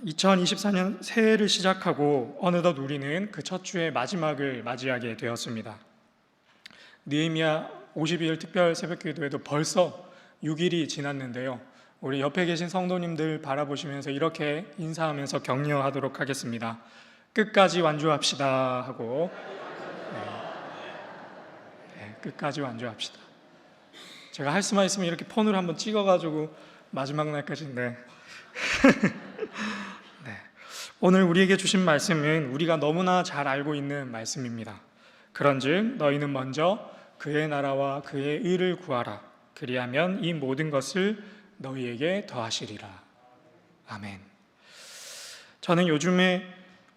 2024년 새해를 시작하고 어느덧 우리는 그 첫 주의 마지막을 맞이하게 되었습니다. 느헤미야 52일 특별 새벽기도에도 벌써 6일이 지났는데요. 우리 옆에 계신 성도님들 바라보시면서 이렇게 인사하면서 격려하도록 하겠습니다. 끝까지 완주합시다 하고 끝까지 완주합시다. 제가 할 수만 있으면 이렇게 폰으로 한번 찍어가지고 마지막 날까지 오늘 우리에게 주신 말씀은 우리가 너무나 잘 알고 있는 말씀입니다. 그런즉 너희는 먼저 그의 나라와 그의 의를 구하라. 그리하면 이 모든 것을 너희에게 더하시리라. 아멘. 저는 요즘에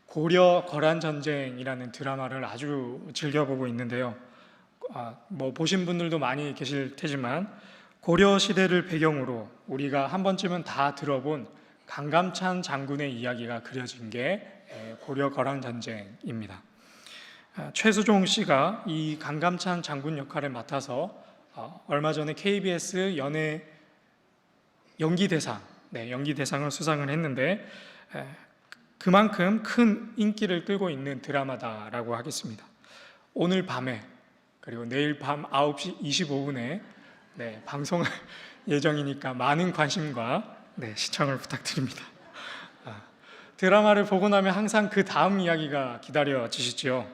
고려 거란 전쟁이라는 드라마를 아주 즐겨보고 있는데요. 보신 분들도 많이 계실 테지만 고려 시대를 배경으로 우리가 한 번쯤은 다 들어본 강감찬 장군의 이야기가 그려진 게 고려 거란 전쟁입니다. 최수종 씨가 이 강감찬 장군 역할을 맡아서 얼마 전에 KBS 연예 연기대상을 수상을 했는데 그만큼 큰 인기를 끌고 있는 드라마다라고 하겠습니다. 오늘 밤에 그리고 내일 밤 9시 25분에 방송할 예정이니까 많은 관심과 시청을 부탁드립니다. 드라마를 보고 나면 항상 그 다음 이야기가 기다려지시죠.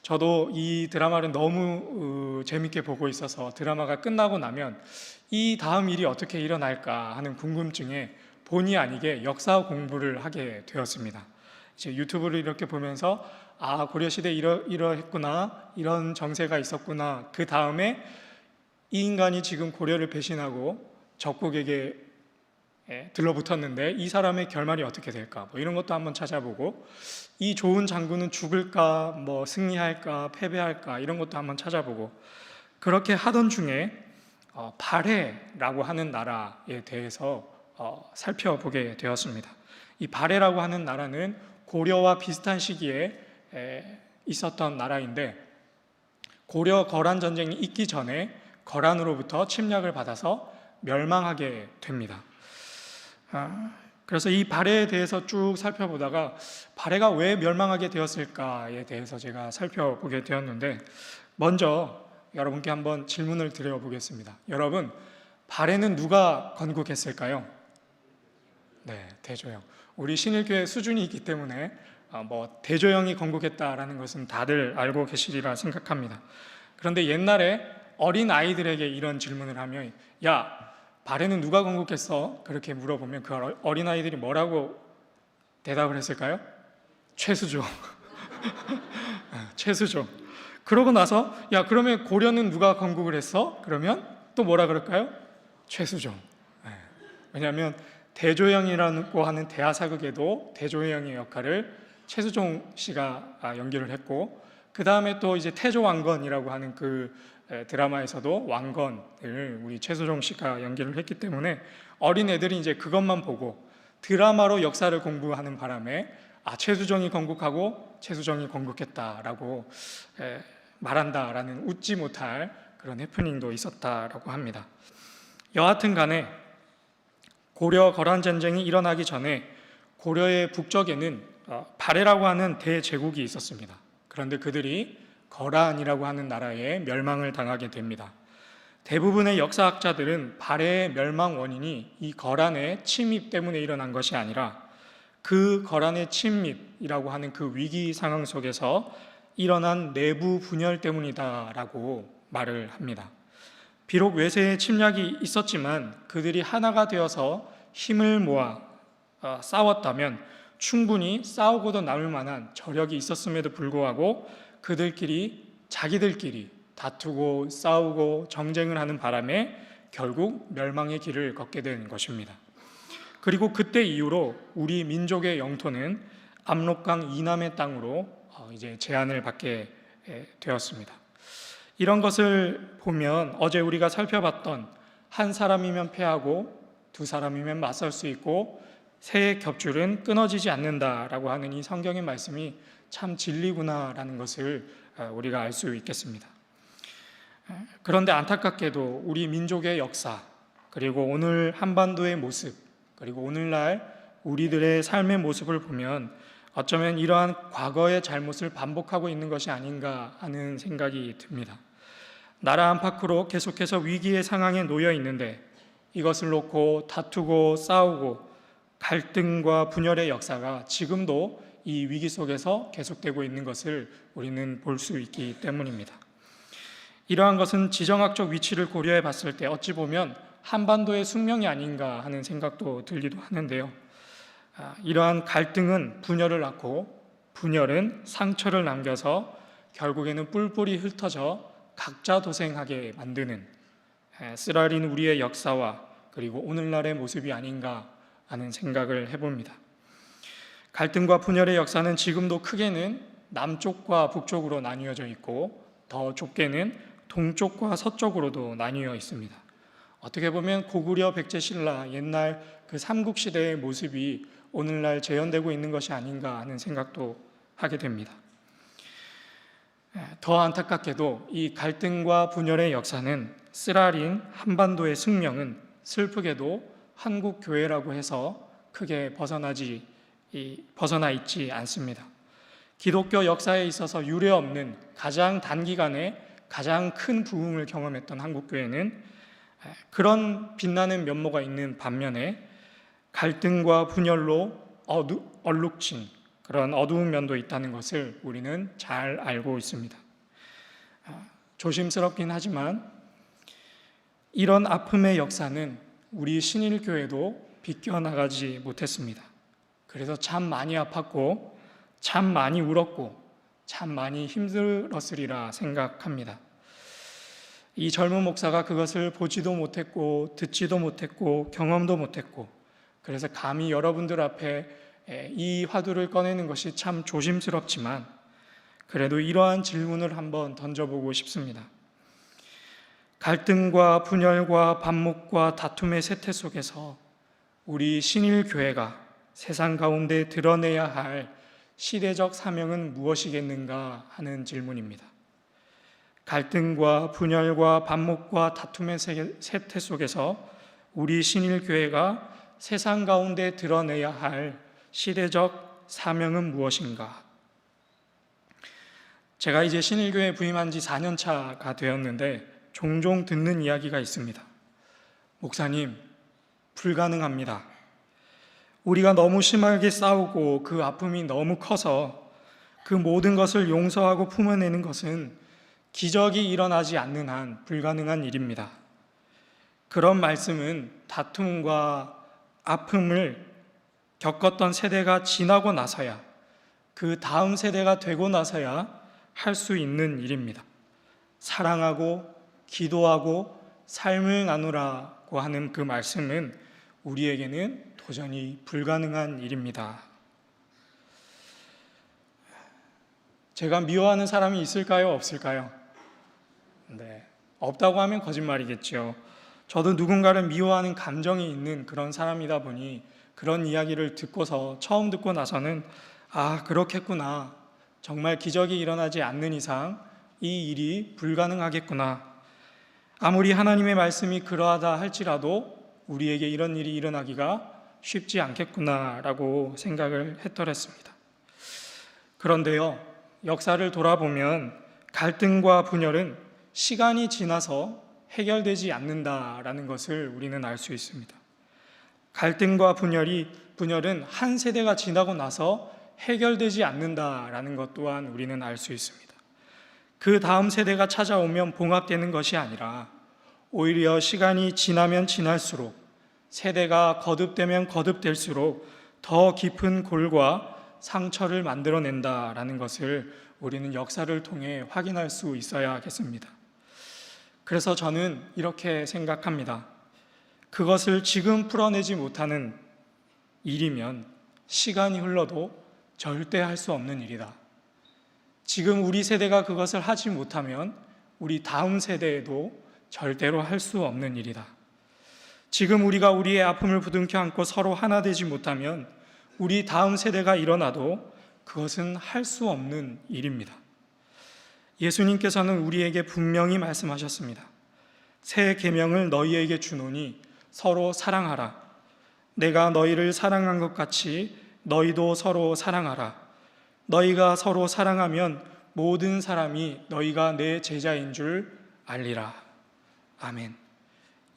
저도 이 드라마를 너무 재밌게 보고 있어서 드라마가 끝나고 나면 이 다음 일이 어떻게 일어날까 하는 궁금증에 본의 아니게 역사 공부를 하게 되었습니다. 이제 유튜브를 이렇게 보면서 고려시대 이러했구나, 이런 정세가 있었구나, 그 다음에 이 인간이 지금 고려를 배신하고 적국에게 들러붙었는데 이 사람의 결말이 어떻게 될까, 이런 것도 한번 찾아보고, 이 좋은 장군은 죽을까, 승리할까, 패배할까, 이런 것도 한번 찾아보고, 그렇게 하던 중에 발해라고 하는 나라에 대해서 살펴보게 되었습니다. 이 발해라고 하는 나라는 고려와 비슷한 시기에 있었던 나라인데, 고려 거란 전쟁이 있기 전에 거란으로부터 침략을 받아서 멸망하게 됩니다. 그래서 이 발해에 대해서 쭉 살펴보다가 발해가 왜 멸망하게 되었을까에 대해서 제가 살펴보게 되었는데, 먼저 여러분께 한번 질문을 드려보겠습니다. 여러분, 발해는 누가 건국했을까요? 대조영. 우리 신일교회 수준이 있기 때문에 대조영이 건국했다라는 것은 다들 알고 계시리라 생각합니다. 그런데 옛날에 어린 아이들에게 이런 질문을 하면, 야, 발해는 누가 건국했어? 그렇게 물어보면 그 어린아이들이 뭐라고 대답을 했을까요? 최수종. 최수종. 그러고 나서 야, 그러면 고려는 누가 건국을 했어? 그러면 또 뭐라 그럴까요? 최수종. 왜냐하면 대조영이라고 하는 대하사극에도 대조영의 역할을 최수종 씨가 연기를 했고, 그 다음에 또 이제 태조왕건이라고 하는 그 드라마에서도 왕건을 우리 최수종 씨가 연기를 했기 때문에 어린 애들이 이제 그것만 보고 드라마로 역사를 공부하는 바람에 최수종이 건국하고 최수종이 건국했다라고 말한다라는 웃지 못할 그런 해프닝도 있었다라고 합니다. 여하튼 간에 고려 거란 전쟁이 일어나기 전에 고려의 북쪽에는 발해라고 하는 대제국이 있었습니다. 그런데 그들이 거란이라고 하는 나라에 멸망을 당하게 됩니다. 대부분의 역사학자들은 발해의 멸망 원인이 이 거란의 침입 때문에 일어난 것이 아니라 그 거란의 침입이라고 하는 그 위기 상황 속에서 일어난 내부 분열 때문이다라고 말을 합니다. 비록 외세의 침략이 있었지만 그들이 하나가 되어서 힘을 모아 싸웠다면 충분히 싸우고도 남을 만한 저력이 있었음에도 불구하고 자기들끼리 다투고 싸우고 정쟁을 하는 바람에 결국 멸망의 길을 걷게 된 것입니다. 그리고 그때 이후로 우리 민족의 영토는 압록강 이남의 땅으로 이제 제한을 받게 되었습니다. 이런 것을 보면 어제 우리가 살펴봤던 한 사람이면 패하고 두 사람이면 맞설 수 있고 새의 겹줄은 끊어지지 않는다라고 하는 이 성경의 말씀이 참 진리구나라는 것을 우리가 알 수 있겠습니다. 그런데 안타깝게도 우리 민족의 역사, 그리고 오늘 한반도의 모습, 그리고 오늘날 우리들의 삶의 모습을 보면 어쩌면 이러한 과거의 잘못을 반복하고 있는 것이 아닌가 하는 생각이 듭니다. 나라 안팎으로 계속해서 위기의 상황에 놓여 있는데 이것을 놓고 다투고 싸우고 갈등과 분열의 역사가 지금도 이 위기 속에서 계속되고 있는 것을 우리는 볼 수 있기 때문입니다. 이러한 것은 지정학적 위치를 고려해 봤을 때 어찌 보면 한반도의 숙명이 아닌가 하는 생각도 들기도 하는데요. 이러한 갈등은 분열을 낳고 분열은 상처를 남겨서 결국에는 뿔뿔이 흩어져 각자 도생하게 만드는 쓰라린 우리의 역사와 그리고 오늘날의 모습이 아닌가 하는 생각을 해봅니다. 갈등과 분열의 역사는 지금도 크게는 남쪽과 북쪽으로 나뉘어져 있고 더 좁게는 동쪽과 서쪽으로도 나뉘어 있습니다. 어떻게 보면 고구려 백제신라 옛날 그 삼국시대의 모습이 오늘날 재현되고 있는 것이 아닌가 하는 생각도 하게 됩니다. 더 안타깝게도 이 갈등과 분열의 역사는 쓰라린 한반도의 숙명은 슬프게도 한국 교회라고 해서 크게 벗어나 있지 않습니다. 기독교 역사에 있어서 유례없는 가장 단기간에 가장 큰 부흥을 경험했던 한국 교회는 그런 빛나는 면모가 있는 반면에 갈등과 분열로 얼룩진 그런 어두운 면도 있다는 것을 우리는 잘 알고 있습니다. 조심스럽긴 하지만 이런 아픔의 역사는 우리 신일교회도 비껴나가지 못했습니다. 그래서 참 많이 아팠고 참 많이 울었고 참 많이 힘들었으리라 생각합니다. 이 젊은 목사가 그것을 보지도 못했고 듣지도 못했고 경험도 못했고 그래서 감히 여러분들 앞에 이 화두를 꺼내는 것이 참 조심스럽지만 그래도 이러한 질문을 한번 던져보고 싶습니다. 갈등과 분열과 반목과 다툼의 세태 속에서 우리 신일교회가 세상 가운데 드러내야 할 시대적 사명은 무엇이겠는가 하는 질문입니다. 갈등과 분열과 반목과 다툼의 세태 속에서 우리 신일교회가 세상 가운데 드러내야 할 시대적 사명은 무엇인가? 제가 이제 신일교회 부임한 지 4년 차가 되었는데 종종 듣는 이야기가 있습니다. 목사님, 불가능합니다. 우리가 너무 심하게 싸우고 그 아픔이 너무 커서 그 모든 것을 용서하고 품어내는 것은 기적이 일어나지 않는 한 불가능한 일입니다. 그런 말씀은 다툼과 아픔을 겪었던 세대가 지나고 나서야 그 다음 세대가 되고 나서야 할 수 있는 일입니다. 사랑하고 기도하고 삶을 나누라고 하는 그 말씀은 우리에게는 도전히 불가능한 일입니다. 제가 미워하는 사람이 있을까요? 없을까요? 네, 없다고 하면 거짓말이겠죠. 저도 누군가를 미워하는 감정이 있는 그런 사람이다 보니 그런 이야기를 듣고서 처음 듣고 나서는 그렇겠구나. 정말 기적이 일어나지 않는 이상 이 일이 불가능하겠구나. 아무리 하나님의 말씀이 그러하다 할지라도 우리에게 이런 일이 일어나기가 쉽지 않겠구나라고 생각을 했더랬습니다. 그런데요, 역사를 돌아보면 갈등과 분열은 시간이 지나서 해결되지 않는다라는 것을 우리는 알 수 있습니다. 갈등과 분열은 한 세대가 지나고 나서 해결되지 않는다라는 것 또한 우리는 알 수 있습니다. 그 다음 세대가 찾아오면 봉합되는 것이 아니라 오히려 시간이 지나면 지날수록 세대가 거듭되면 거듭될수록 더 깊은 골과 상처를 만들어낸다라는 것을 우리는 역사를 통해 확인할 수 있어야겠습니다. 그래서 저는 이렇게 생각합니다. 그것을 지금 풀어내지 못하는 일이면 시간이 흘러도 절대 할 수 없는 일이다. 지금 우리 세대가 그것을 하지 못하면 우리 다음 세대에도 절대로 할 수 없는 일이다. 지금 우리가 우리의 아픔을 부둥켜 안고 서로 하나 되지 못하면 우리 다음 세대가 일어나도 그것은 할 수 없는 일입니다. 예수님께서는 우리에게 분명히 말씀하셨습니다. 새 계명을 너희에게 주노니 서로 사랑하라. 내가 너희를 사랑한 것 같이 너희도 서로 사랑하라. 너희가 서로 사랑하면 모든 사람이 너희가 내 제자인 줄 알리라. 아멘.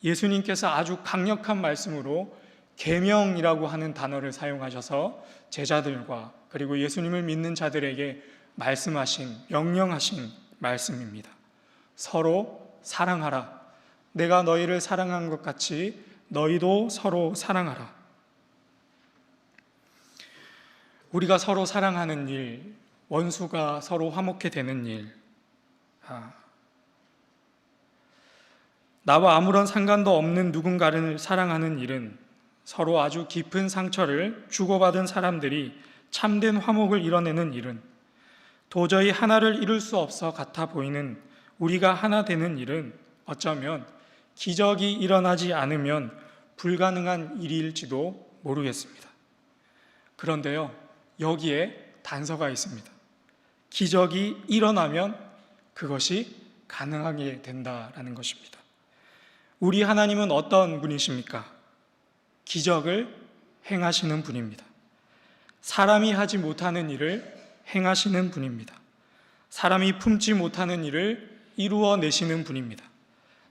예수님께서 아주 강력한 말씀으로 계명이라고 하는 단어를 사용하셔서 제자들과 그리고 예수님을 믿는 자들에게 말씀하신, 명령하신 말씀입니다. 서로 사랑하라. 내가 너희를 사랑한 것 같이 너희도 서로 사랑하라. 우리가 서로 사랑하는 일, 원수가 서로 화목해 되는 일, 나와 아무런 상관도 없는 누군가를 사랑하는 일은 서로 아주 깊은 상처를 주고받은 사람들이 참된 화목을 이뤄내는 일은 도저히 하나를 이룰 수 없어 같아 보이는 우리가 하나 되는 일은 어쩌면 기적이 일어나지 않으면 불가능한 일일지도 모르겠습니다. 그런데요, 여기에 단서가 있습니다. 기적이 일어나면 그것이 가능하게 된다라는 것입니다. 우리 하나님은 어떤 분이십니까? 기적을 행하시는 분입니다. 사람이 하지 못하는 일을 행하시는 분입니다. 사람이 품지 못하는 일을 이루어내시는 분입니다.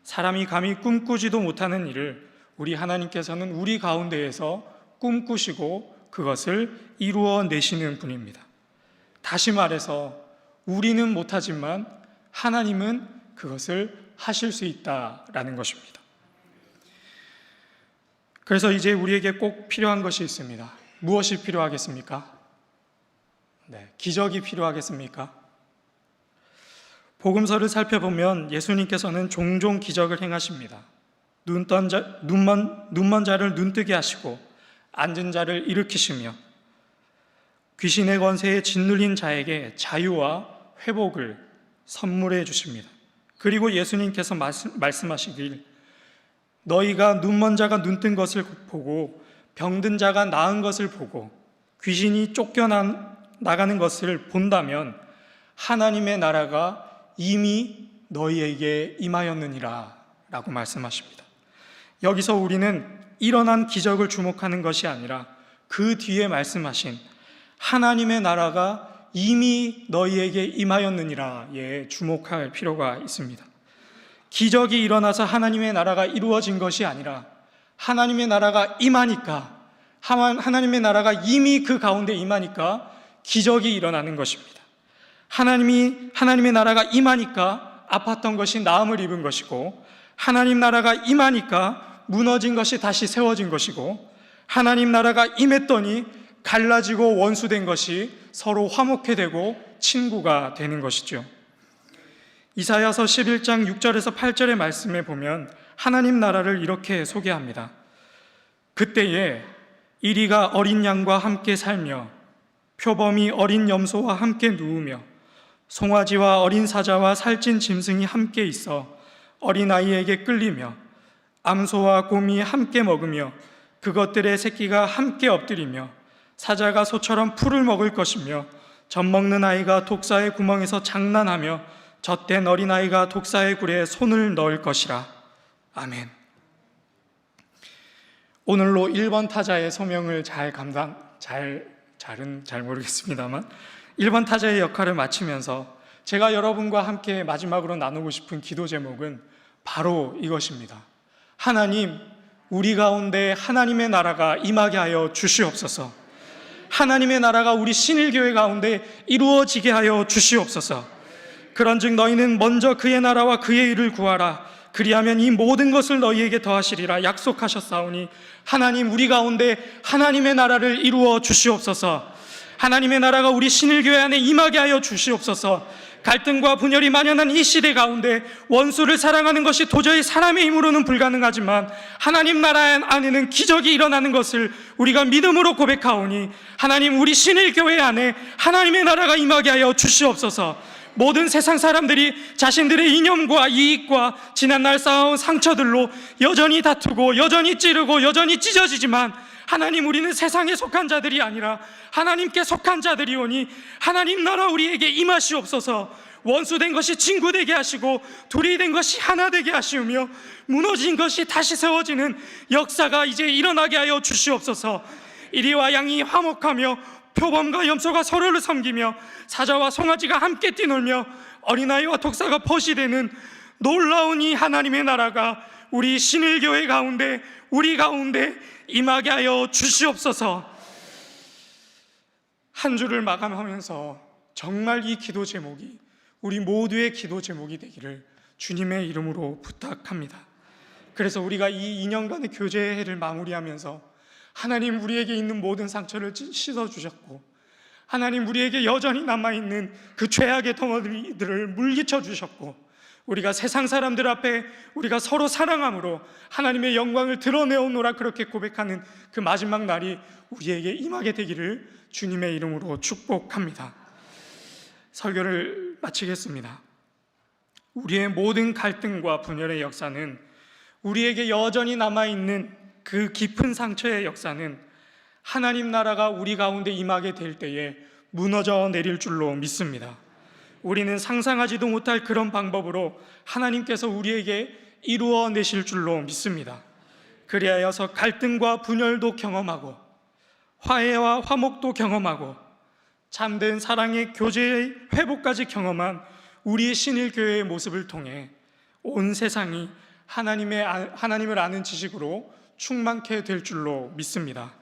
사람이 감히 꿈꾸지도 못하는 일을 우리 하나님께서는 우리 가운데에서 꿈꾸시고 그것을 이루어내시는 분입니다. 다시 말해서 우리는 못하지만 하나님은 그것을 하실 수 있다라는 것입니다. 그래서 이제 우리에게 꼭 필요한 것이 있습니다. 무엇이 필요하겠습니까? 기적이 필요하겠습니까? 복음서를 살펴보면 예수님께서는 종종 기적을 행하십니다. 눈먼 자를 눈뜨게 하시고 앉은 자를 일으키시며 귀신의 권세에 짓눌린 자에게 자유와 회복을 선물해 주십니다. 그리고 예수님께서 말씀하시길 너희가 눈먼 자가 눈뜬 것을 보고 병든 자가 나은 것을 보고 귀신이 쫓겨나가는 것을 본다면 하나님의 나라가 이미 너희에게 임하였느니라 라고 말씀하십니다. 여기서 우리는 일어난 기적을 주목하는 것이 아니라 그 뒤에 말씀하신 하나님의 나라가 이미 너희에게 임하였느니라에 주목할 필요가 있습니다. 기적이 일어나서 하나님의 나라가 이루어진 것이 아니라 하나님의 나라가 임하니까, 하나님의 나라가 이미 그 가운데 임하니까 기적이 일어나는 것입니다. 하나님의 나라가 임하니까 아팠던 것이 나음을 입은 것이고, 하나님 나라가 임하니까 무너진 것이 다시 세워진 것이고, 하나님 나라가 임했더니 갈라지고 원수된 것이 서로 화목해 되고 친구가 되는 것이죠. 이사야서 11장 6절에서 8절의 말씀에 보면 하나님 나라를 이렇게 소개합니다. 그때에 이리가 어린 양과 함께 살며 표범이 어린 염소와 함께 누우며 송아지와 어린 사자와 살찐 짐승이 함께 있어 어린아이에게 끌리며 암소와 곰이 함께 먹으며 그것들의 새끼가 함께 엎드리며 사자가 소처럼 풀을 먹을 것이며 젖먹는 아이가 독사의 구멍에서 장난하며 젖된 어린아이가 독사의 굴에 손을 넣을 것이라. 아멘. 오늘로 1번 타자의 소명을 잘 모르겠습니다만 1번 타자의 역할을 마치면서 제가 여러분과 함께 마지막으로 나누고 싶은 기도 제목은 바로 이것입니다. 하나님, 우리 가운데 하나님의 나라가 임하게 하여 주시옵소서. 하나님의 나라가 우리 신일교회 가운데 이루어지게 하여 주시옵소서. 그런즉 너희는 먼저 그의 나라와 그의 일을 구하라. 그리하면 이 모든 것을 너희에게 더하시리라 약속하셨사오니 하나님, 우리 가운데 하나님의 나라를 이루어 주시옵소서. 하나님의 나라가 우리 신일교회 안에 임하게 하여 주시옵소서. 갈등과 분열이 만연한 이 시대 가운데 원수를 사랑하는 것이 도저히 사람의 힘으로는 불가능하지만 하나님 나라 안에는 기적이 일어나는 것을 우리가 믿음으로 고백하오니 하나님, 우리 신일교회 안에 하나님의 나라가 임하게 하여 주시옵소서. 모든 세상 사람들이 자신들의 이념과 이익과 지난날 쌓아온 상처들로 여전히 다투고 여전히 찌르고 여전히 찢어지지만 하나님, 우리는 세상에 속한 자들이 아니라 하나님께 속한 자들이오니 하나님 나라 우리에게 임하시옵소서. 원수된 것이 친구 되게 하시고 둘이 된 것이 하나 되게 하시우며 무너진 것이 다시 세워지는 역사가 이제 일어나게 하여 주시옵소서. 이리와 양이 화목하며 표범과 염소가 서로를 섬기며 사자와 송아지가 함께 뛰놀며 어린아이와 독사가 벗이 되는 놀라운 이 하나님의 나라가 우리 신일교회 가운데, 우리 가운데 임하게 하여 주시옵소서. 한 주를 마감하면서 정말 이 기도 제목이 우리 모두의 기도 제목이 되기를 주님의 이름으로 부탁합니다. 그래서 우리가 이 2년간의 교제를 마무리하면서 하나님 우리에게 있는 모든 상처를 씻어주셨고, 하나님 우리에게 여전히 남아있는 그 죄악의 덩어리들을 물리쳐 주셨고, 우리가 세상 사람들 앞에 우리가 서로 사랑함으로 하나님의 영광을 드러내오노라 그렇게 고백하는 그 마지막 날이 우리에게 임하게 되기를 주님의 이름으로 축복합니다. 설교를 마치겠습니다. 우리의 모든 갈등과 분열의 역사는, 우리에게 여전히 남아있는 그 깊은 상처의 역사는 하나님 나라가 우리 가운데 임하게 될 때에 무너져 내릴 줄로 믿습니다. 우리는 상상하지도 못할 그런 방법으로 하나님께서 우리에게 이루어내실 줄로 믿습니다. 그리하여서 갈등과 분열도 경험하고 화해와 화목도 경험하고 참된 사랑의 교제의 회복까지 경험한 우리의 신일교회의 모습을 통해 온 세상이 하나님을 아는 지식으로 충만케 될 줄로 믿습니다.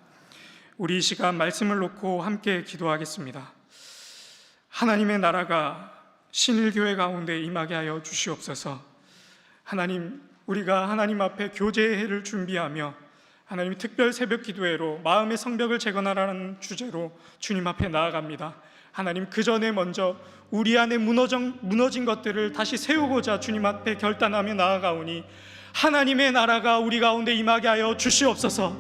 우리 이 시간 말씀을 놓고 함께 기도하겠습니다. 하나님의 나라가 신일교회 가운데 임하게 하여 주시옵소서. 하나님, 우리가 하나님 앞에 교제회를 준비하며 하나님 특별 새벽 기도회로 마음의 성벽을 재건하라는 주제로 주님 앞에 나아갑니다. 하나님, 그 전에 먼저 우리 안에 무너진 것들을 다시 세우고자 주님 앞에 결단하며 나아가오니 하나님의 나라가 우리 가운데 임하게 하여 주시옵소서.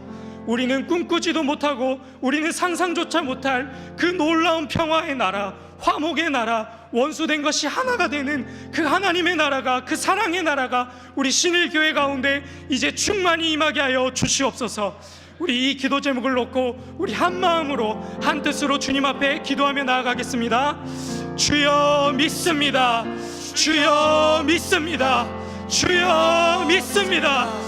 우리는 꿈꾸지도 못하고 우리는 상상조차 못할 그 놀라운 평화의 나라, 화목의 나라, 원수된 것이 하나가 되는 그 하나님의 나라가, 그 사랑의 나라가 우리 신일교회 가운데 이제 충만히 임하게 하여 주시옵소서. 우리 이 기도 제목을 놓고 우리 한 마음으로 한 뜻으로 주님 앞에 기도하며 나아가겠습니다. 주여 믿습니다. 주여 믿습니다. 주여 믿습니다.